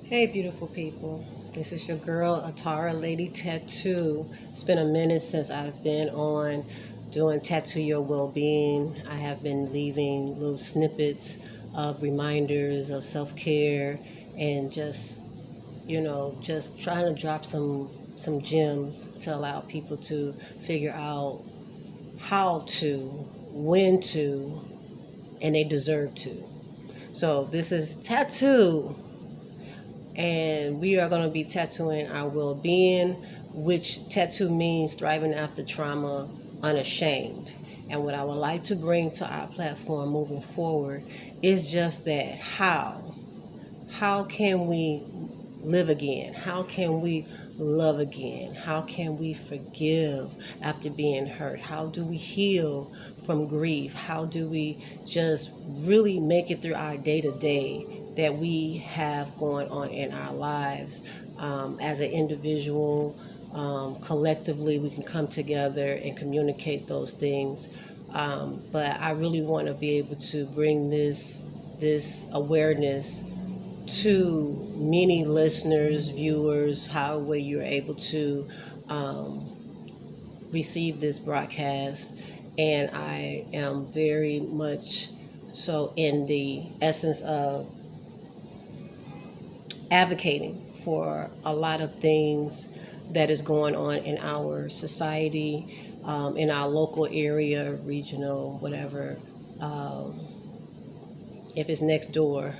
Hey, beautiful people. This is your girl, Atara Lady Tattoo. It's been a minute since I've been on doing Tattoo Your Well-Being. I have been leaving little snippets of reminders of self-care and just trying to drop some gems to allow people to figure out how to, when to, and they deserve to. So this is Tattoo, and we are going to be tattooing our well-being, which tattoo means thriving after trauma unashamed. And what I would like to bring to our platform moving forward is just that how can we live again? How can we love again? How can we forgive after being hurt? How do we heal from grief? How do we just really make it through our day to day that we have going on in our lives as an individual? Collectively, we can come together and communicate those things. But I really want to be able to bring this awareness to many listeners, viewers, however you're able to um, receive this broadcast. And I am very much so in the essence of advocating for a lot of things that is going on in our society, in our local area, regional, whatever. Um, if it's next door,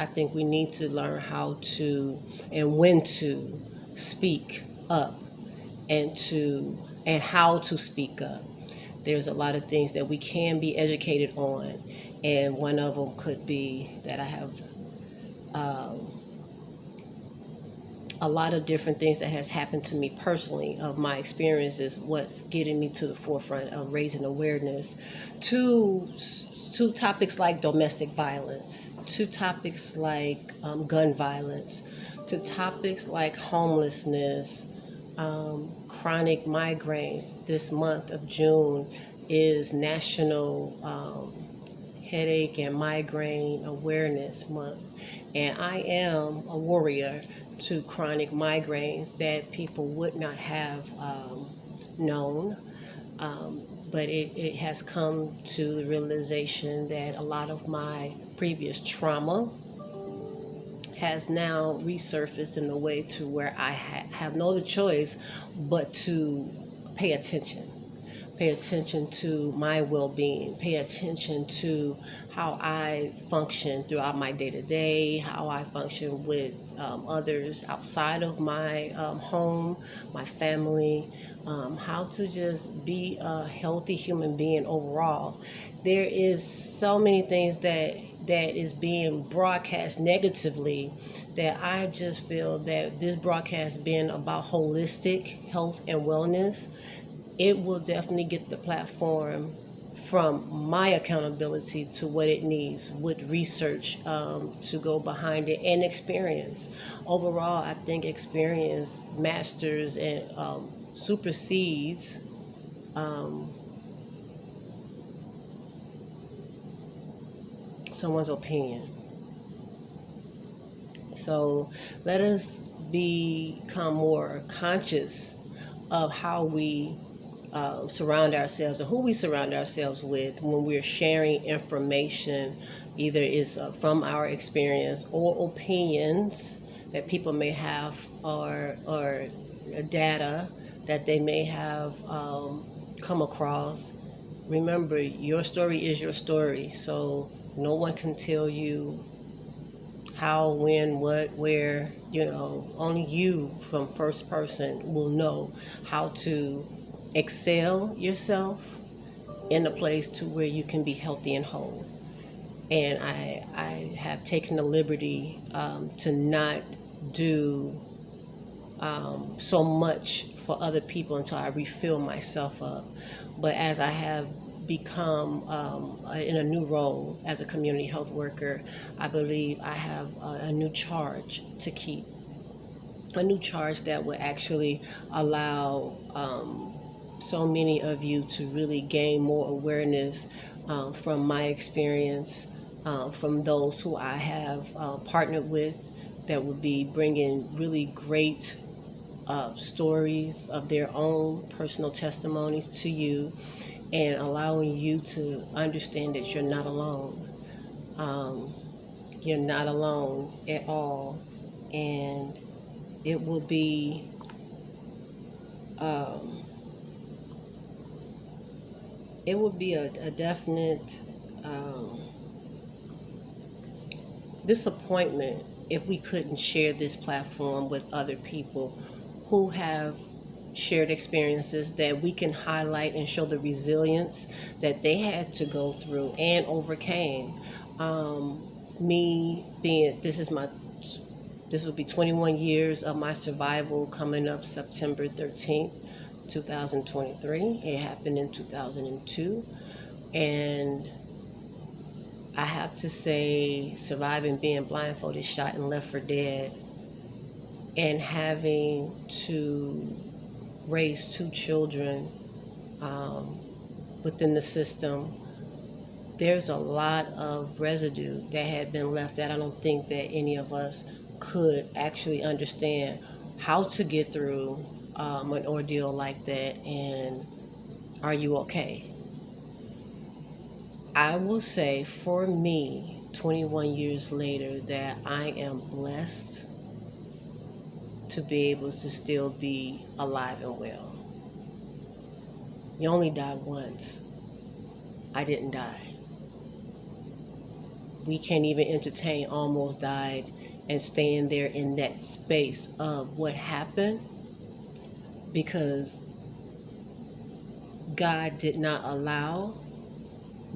I think we need to learn how to and when to speak up and how to speak up. There's a lot of things that we can be educated on, and one of them could be that I have um, a lot of different things that has happened to me personally of my experiences. What's getting me to the forefront of raising awareness to topics like domestic violence, to topics like gun violence, to topics like homelessness, chronic migraines. This month of June is National Headache and Migraine Awareness Month. And I am a warrior to chronic migraines that people would not have known. But it has come to the realization that a lot of my previous trauma has now resurfaced in a way to where I have no other choice but to pay attention. Pay attention to my well being, pay attention to how I function throughout my day to day, how I function with others outside of my home, my family, how to just be a healthy human being overall. There is so many things that is being broadcast negatively that I just feel that this broadcast being about holistic health and wellness, it will definitely get the platform from my accountability to what it needs with research to go behind it and experience. Overall, I think experience masters and supersedes um, someone's opinion. So let us become more conscious of how we surround ourselves and who we surround ourselves with when we're sharing information, either is from our experience or opinions that people may have, or data that they may have come across. Remember, your story is your story, so no one can tell you how, when, what, where. Only you from first person will know how to excel yourself in a place to where you can be healthy and whole. And I have taken the liberty to not do so much for other people until I refill myself up. But as I have become in a new role as a community health worker, I believe I have a new charge to keep, a new charge that will actually allow so many of you to really gain more awareness from my experience, from those who I have partnered with that will be bringing really great stories of their own personal testimonies to you and allowing you to understand that you're not alone. You're not alone at all. And it will be a definite disappointment if we couldn't share this platform with other people who have shared experiences that we can highlight and show the resilience that they had to go through and overcame. Me being, this will be 21 years of my survival coming up September 13th, 2023. It happened in 2002. And I have to say, surviving being blindfolded, shot, and left for dead, and having to raise two children within the system, there's a lot of residue that had been left that I don't think that any of us could actually understand how to get through an ordeal like that. And are you okay? I will say for me, 21 years later, that I am blessed to be able to still be alive and well. You only die once. I didn't die. We can't even entertain almost died and staying there in that space of what happened, because God did not allow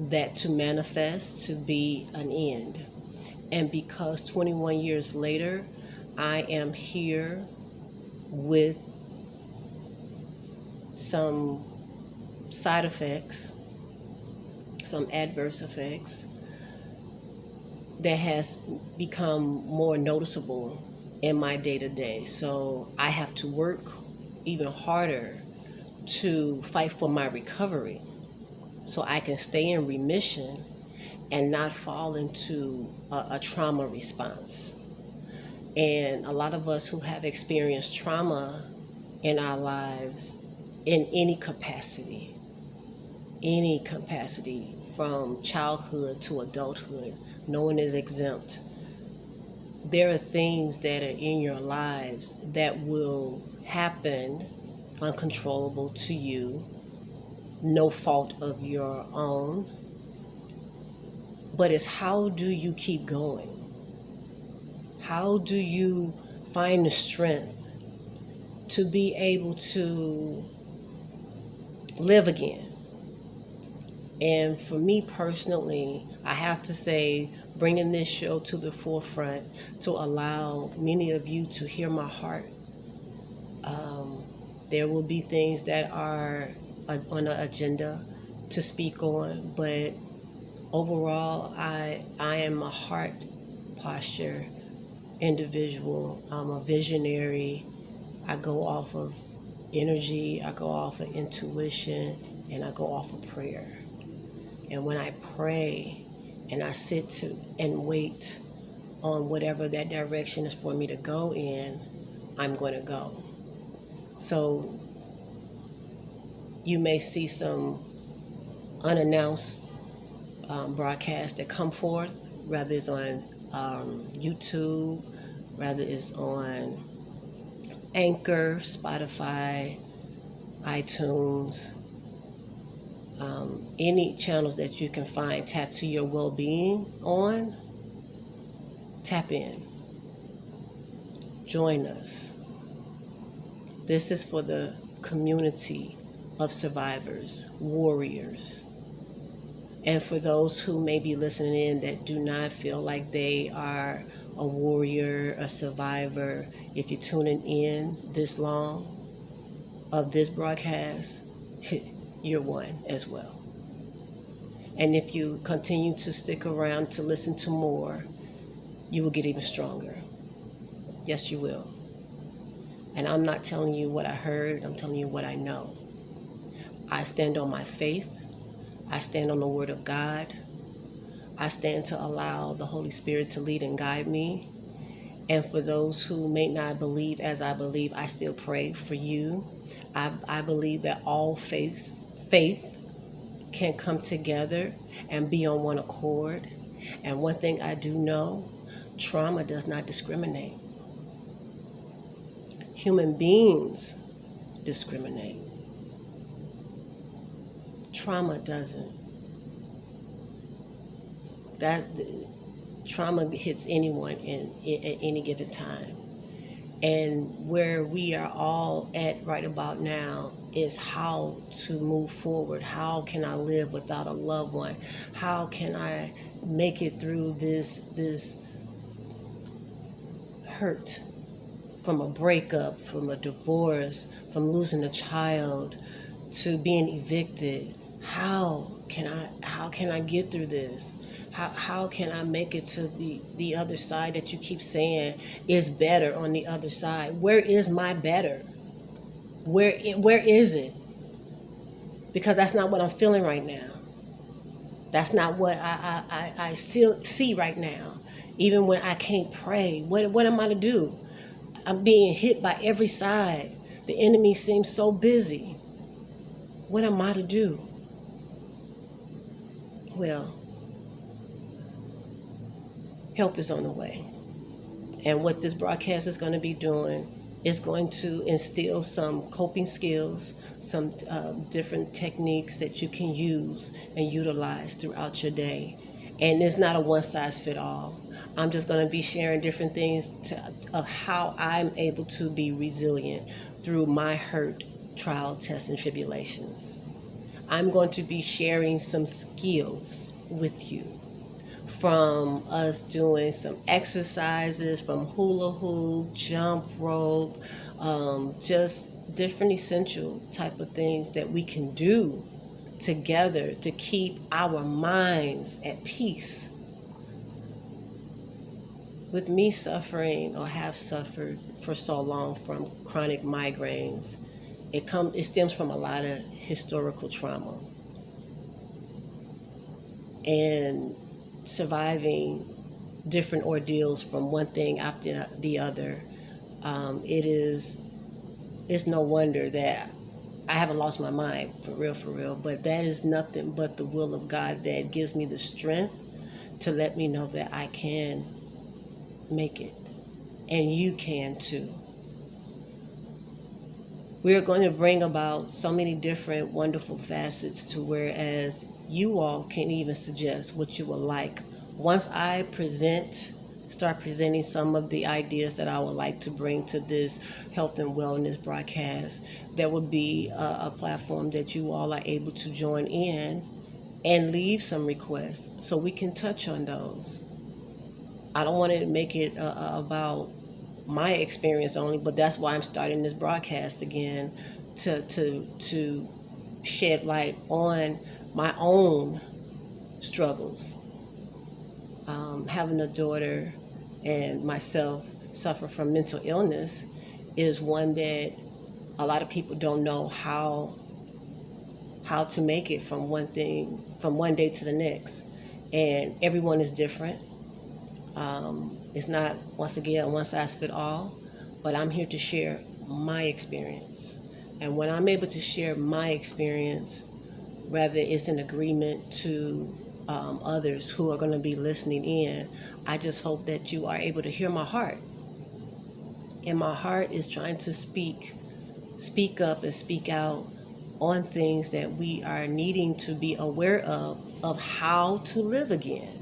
that to manifest to be an end. And because 21 years later, I am here with some side effects, some adverse effects that has become more noticeable in my day-to-day. So I have to work even harder to fight for my recovery so I can stay in remission and not fall into a trauma response. And a lot of us who have experienced trauma in our lives in any capacity, from childhood to adulthood, no one is exempt. There are things that are in your lives that will happen uncontrollable to you, no fault of your own. But it's how do you keep going? How do you find the strength to be able to live again? And for me personally, I have to say, bringing this show to the forefront to allow many of you to hear my heart. There will be things that are on the agenda to speak on, but overall, I am a heart posture individual. I'm a visionary. I go off of energy, I go off of intuition, and I go off of prayer. And when I pray and I sit to and wait on whatever that direction is for me to go in, I'm going to go. So you may see some unannounced broadcasts that come forth, whether it's on YouTube, whether it's on Anchor, Spotify, iTunes, any channels that you can find Tattoo Your Well-Being on. Tap in. Join us. This is for the community of survivors, warriors, and for those who may be listening in that do not feel like they are a warrior, a survivor. If you're tuning in this long of this broadcast, you're one as well. And if you continue to stick around to listen to more, you will get even stronger. Yes, you will. And I'm not telling you what I heard, I'm telling you what I know. I stand on my faith. I stand on the Word of God. I stand to allow the Holy Spirit to lead and guide me. And for those who may not believe as I believe, I still pray for you. I believe that all faith can come together and be on one accord. And one thing I do know, trauma does not discriminate. Human beings discriminate. Trauma doesn't. That trauma hits anyone at any given time. And where we are all at right about now is how to move forward. How can I live without a loved one? How can I make it through this hurt from a breakup, from a divorce, from losing a child, to being evicted? How can I get through this? How can I make it to the other side that you keep saying is better on the other side? Where is my better? Where is it? Because that's not what I'm feeling right now. That's not what I still see right now. Even when I can't pray, what am I to do? I'm being hit by every side. The enemy seems so busy. What am I to do? Well, help is on the way. And what this broadcast is going to be doing is going to instill some coping skills, some different techniques that you can use and utilize throughout your day. And it's not a one-size-fits-all. I'm just going to be sharing different things of how I'm able to be resilient through my hurt, trial, tests, and tribulations. I'm going to be sharing some skills with you, from us doing some exercises, from hula hoop, jump rope, just different essential type of things that we can do together to keep our minds at peace. With me suffering, or have suffered for so long, from chronic migraines, it stems from a lot of historical trauma. And surviving different ordeals from one thing after the other, it's no wonder that I haven't lost my mind, for real, but that is nothing but the will of God that gives me the strength to let me know that I can make it, and you can too. We are going to bring about so many different wonderful facets to whereas you all can even suggest what you would like. Once I start presenting some of the ideas that I would like to bring to this health and wellness broadcast, there will be a platform that you all are able to join in and leave some requests so we can touch on those. I don't want to make it about my experience only, but that's why I'm starting this broadcast again, to shed light on my own struggles. Having a daughter and myself suffer from mental illness is one that a lot of people don't know how to make it from one day to the next, and everyone is different. It's not, once again, one size fit all, but I'm here to share my experience. And when I'm able to share my experience, whether it's in agreement to others who are going to be listening in, I just hope that you are able to hear my heart. And my heart is trying to speak up and speak out on things that we are needing to be aware of how to live again.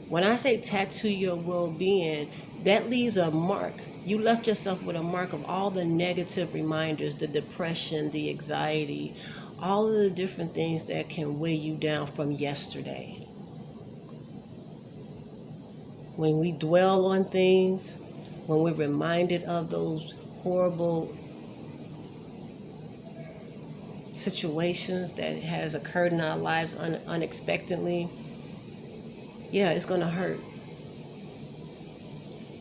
When I say tattoo your well-being, that leaves a mark. You left yourself with a mark of all the negative reminders, the depression, the anxiety, all of the different things that can weigh you down from yesterday. When we dwell on things, when we're reminded of those horrible situations that has occurred in our lives unexpectedly, yeah, it's going to hurt.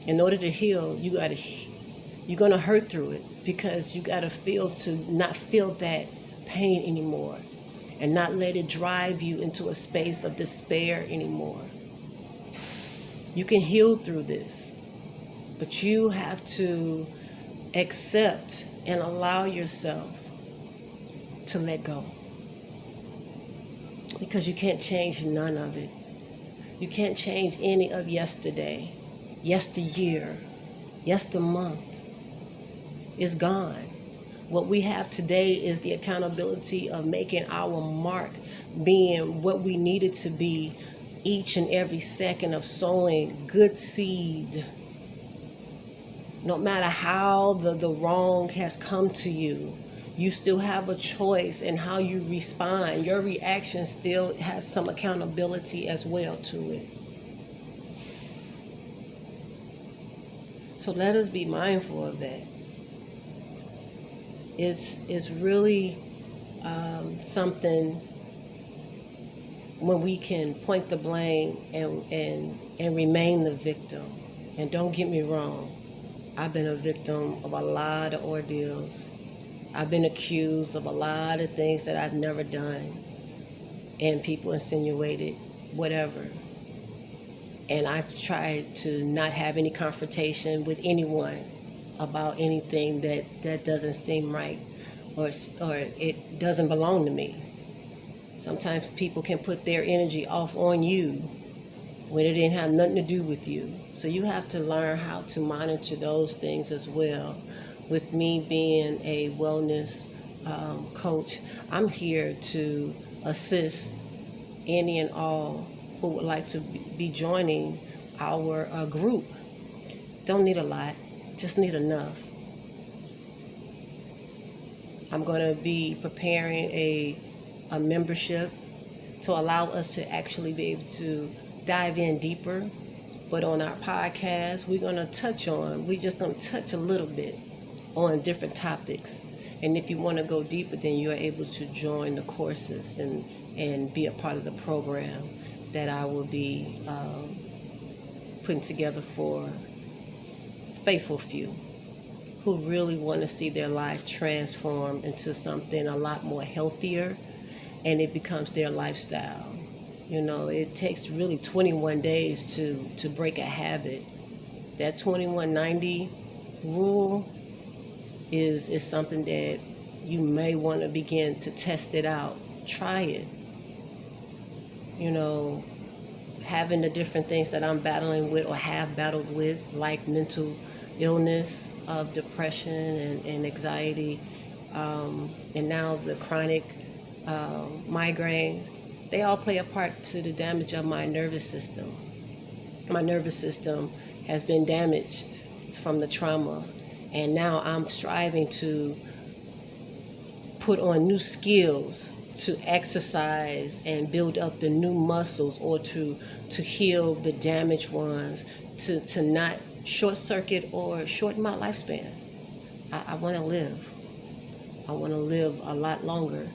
In order to heal, you're going to hurt through it, because you got to not feel that pain anymore, and not let it drive you into a space of despair anymore. You can heal through this, but you have to accept and allow yourself to let go, because you can't change none of it. You can't change any of yesterday, yesteryear, yestermonth. It's gone. What we have today is the accountability of making our mark, being what we needed to be each and every second, of sowing good seed. No matter how the wrong has come to you, you still have a choice in how you respond. Your reaction still has some accountability as well to it. So let us be mindful of that. It's really something when we can point the blame and remain the victim. And don't get me wrong, I've been a victim of a lot of ordeals. I've been accused of a lot of things that I've never done, and people insinuated whatever. And I tried to not have any confrontation with anyone about anything that doesn't seem right, or it doesn't belong to me. Sometimes people can put their energy off on you when it didn't have nothing to do with you. So you have to learn how to monitor those things as well. With me being a wellness coach, I'm here to assist any and all who would like to be joining our group. Don't need a lot, just need enough. I'm going to be preparing a membership to allow us to actually be able to dive in deeper. But on our podcast, we're just going to touch a little bit on different topics. And if you want to go deeper, then you're able to join the courses and be a part of the program that I will be putting together for faithful few who really want to see their lives transform into something a lot more healthier, and it becomes their lifestyle. You know, it takes really 21 days to break a habit. That 2190 rule is something that you may want to begin to test it out. Try it. You know, having the different things that I'm battling with or have battled with, like mental illness of depression and anxiety, and now the chronic migraines, they all play a part to the damage of my nervous system. My nervous system has been damaged from the trauma, and now I'm striving to put on new skills to exercise and build up the new muscles, or to heal the damaged ones, to not short circuit or shorten my lifespan. I want to live. I want to live a lot longer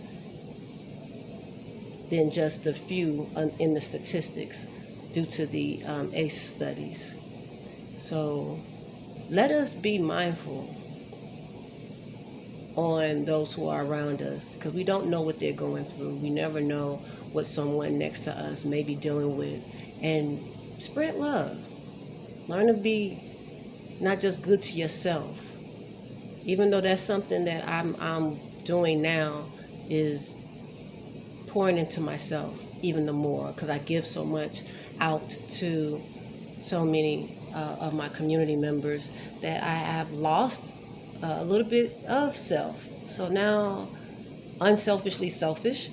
than just a few in the statistics due to the ACE studies. So let us be mindful on those who are around us, because we don't know what they're going through. We never know what someone next to us may be dealing with. And spread love. Learn to be not just good to yourself. Even though that's something that I'm doing now, is pouring into myself even the more, because I give so much out to so many of my community members that I have lost a little bit of self. So now, unselfishly selfish,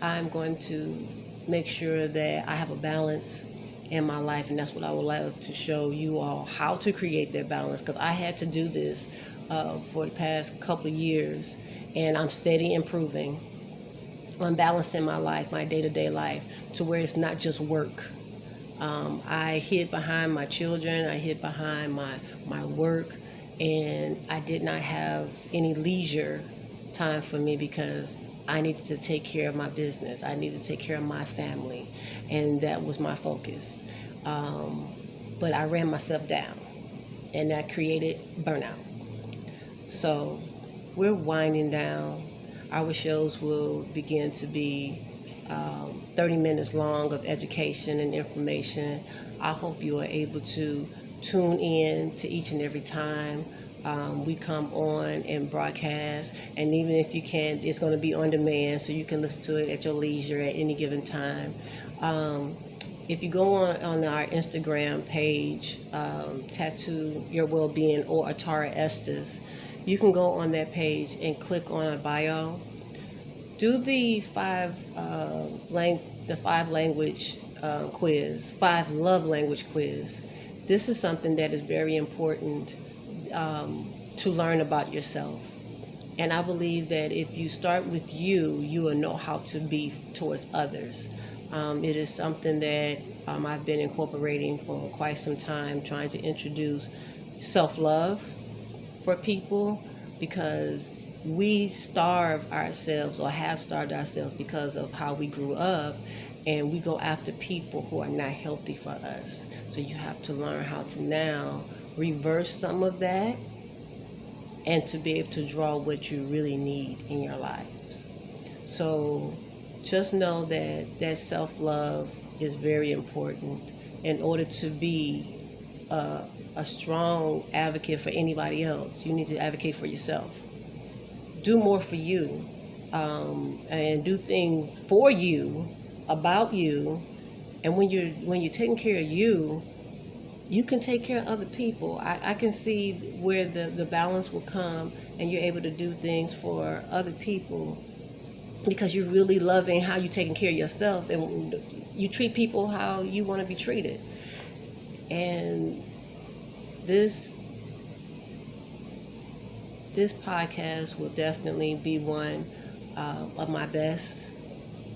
I'm going to make sure that I have a balance in my life, and that's what I would love to show you all, how to create that balance, because I had to do this for the past couple of years, and I'm steady improving on balancing my life, my day-to-day life, to where it's not just work. I hid behind my children, I hid behind my work, and I did not have any leisure time for me, because I needed to take care of my business. I needed to take care of my family, and that was my focus. But I ran myself down, and that created burnout. So we're winding down. Our shows will begin to be 30 minutes long of education and information. I hope you are able to tune in to each and every time we come on and broadcast. And even if you can't, it's going to be on demand, so you can listen to it at your leisure at any given time. If you go on our Instagram page, Tattoo Your Wellbeing or Atara Estes, you can go on that page and click on a bio. Do the five language quiz, 5 love language quiz. This is something that is very important to learn about yourself. And I believe that if you start with you, you will know how to be towards others. It is something that I've been incorporating for quite some time, trying to introduce self-love for people, because we starve ourselves or have starved ourselves because of how we grew up, and we go after people who are not healthy for us. So you have to learn how to now reverse some of that and to be able to draw what you really need in your lives. So just know that self-love is very important in order to be a strong advocate for anybody else. You need to advocate for yourself. Do more for you, and do things for you, about you. And when you're taking care of you, you can take care of other people. I can see where the balance will come, and you're able to do things for other people because you're really loving how you're taking care of yourself, and you treat people how you want to be treated. And this podcast will definitely be one of my best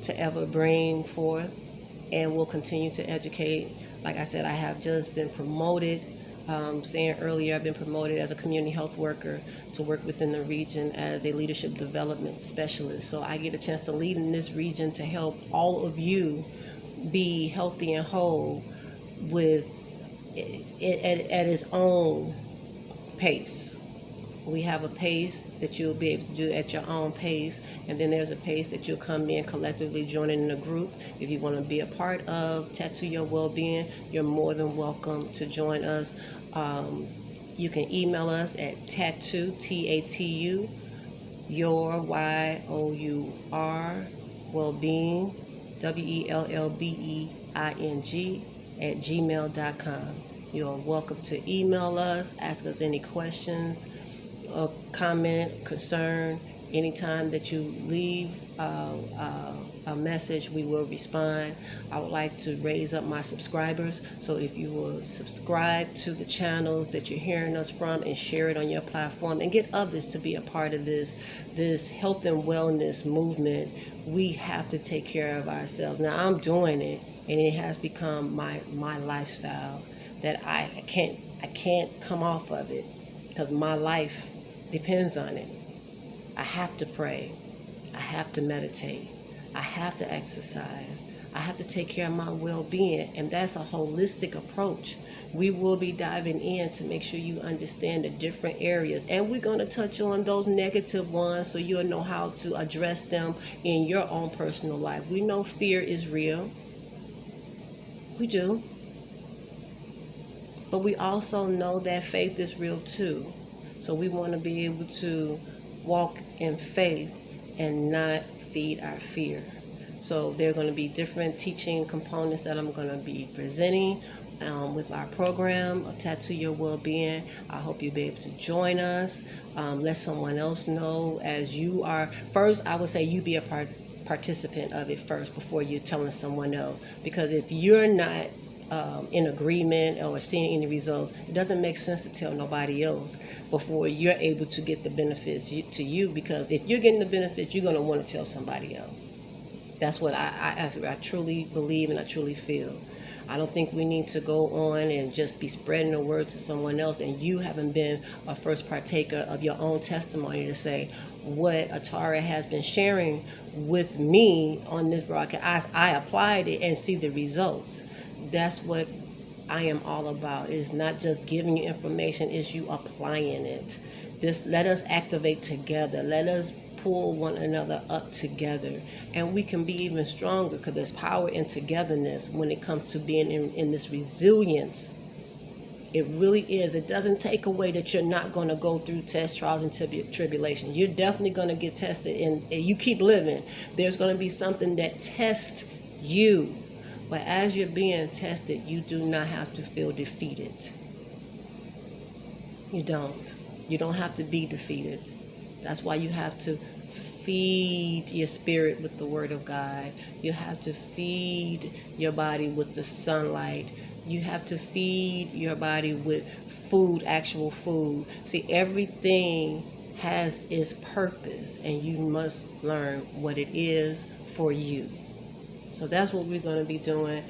to ever bring forth, and will continue to educate. Like I said, I have just been promoted. Saying earlier, I've been promoted as a community health worker to work within the region as a leadership development specialist. So I get a chance to lead in this region to help all of you be healthy and whole with it at its own pace. We have a pace that you'll be able to do at your own pace, and then there's a pace that you'll come in collectively joining in a group. If you want to be a part of Tattoo Your Wellbeing, you're more than welcome to join us. You can email us at tattoo, TATU, your YOUR wellbeing, WELLBEING at gmail.com. You're welcome to email us, ask us any questions, a comment, concern. Anytime that you leave a message, we will respond. I would like to raise up my subscribers, so if you will subscribe to the channels that you're hearing us from and share it on your platform and get others to be a part of this health and wellness movement. We have to take care of ourselves. Now I'm doing it, and it has become my lifestyle that I can't come off of it, because my life depends on it. I have to pray. I have to meditate. I have to exercise. I have to take care of my well-being, and that's a holistic approach. We will be diving in to make sure you understand the different areas, and we're going to touch on those negative ones so you'll know how to address them in your own personal life. We know fear is real. We do. But we also know that faith is real too. So we want to be able to walk in faith and not feed our fear. So there are going to be different teaching components that I'm going to be presenting with our program of Tattoo Your Wellbeing. I hope you'll be able to join us. Let someone else know as you are. First, I would say you be a participant of it first before you're telling someone else. Because if you're not in agreement or seeing any results, it doesn't make sense to tell nobody else before you're able to get the benefits to you. Because if you're getting the benefits, you're going to want to tell somebody else. That's what I truly believe and I truly feel. I don't think we need to go on and just be spreading the word to someone else, and you haven't been a first partaker of your own testimony to say what Atara has been sharing with me on this broadcast. I applied it and see the results. That's what I am all about. It's not just giving you information, it's you applying it. Let us activate together. Let us pull one another up together, and we can be even stronger because there's power in togetherness when it comes to being in this resilience. It really is. It doesn't take away that you're not going to go through tests, trials, and tribulations. You're definitely going to get tested, and you keep living. There's going to be something that tests you. But as you're being tested, you do not have to feel defeated. You don't. You don't have to be defeated. That's why you have to feed your spirit with the Word of God. You have to feed your body with the sunlight. You have to feed your body with food, actual food. See, everything has its purpose, and you must learn what it is for you. So that's what we're going to be doing.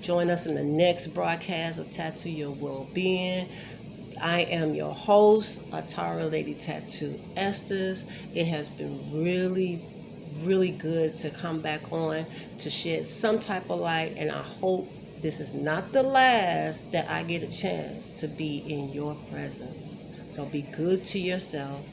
Join us in the next broadcast of Tattoo Your Well-Being. I am your host, Atara Lady Tattoo Estes. It has been really, really good to come back on to shed some type of light, and I hope this is not the last that I get a chance to be in your presence. So be good to yourself.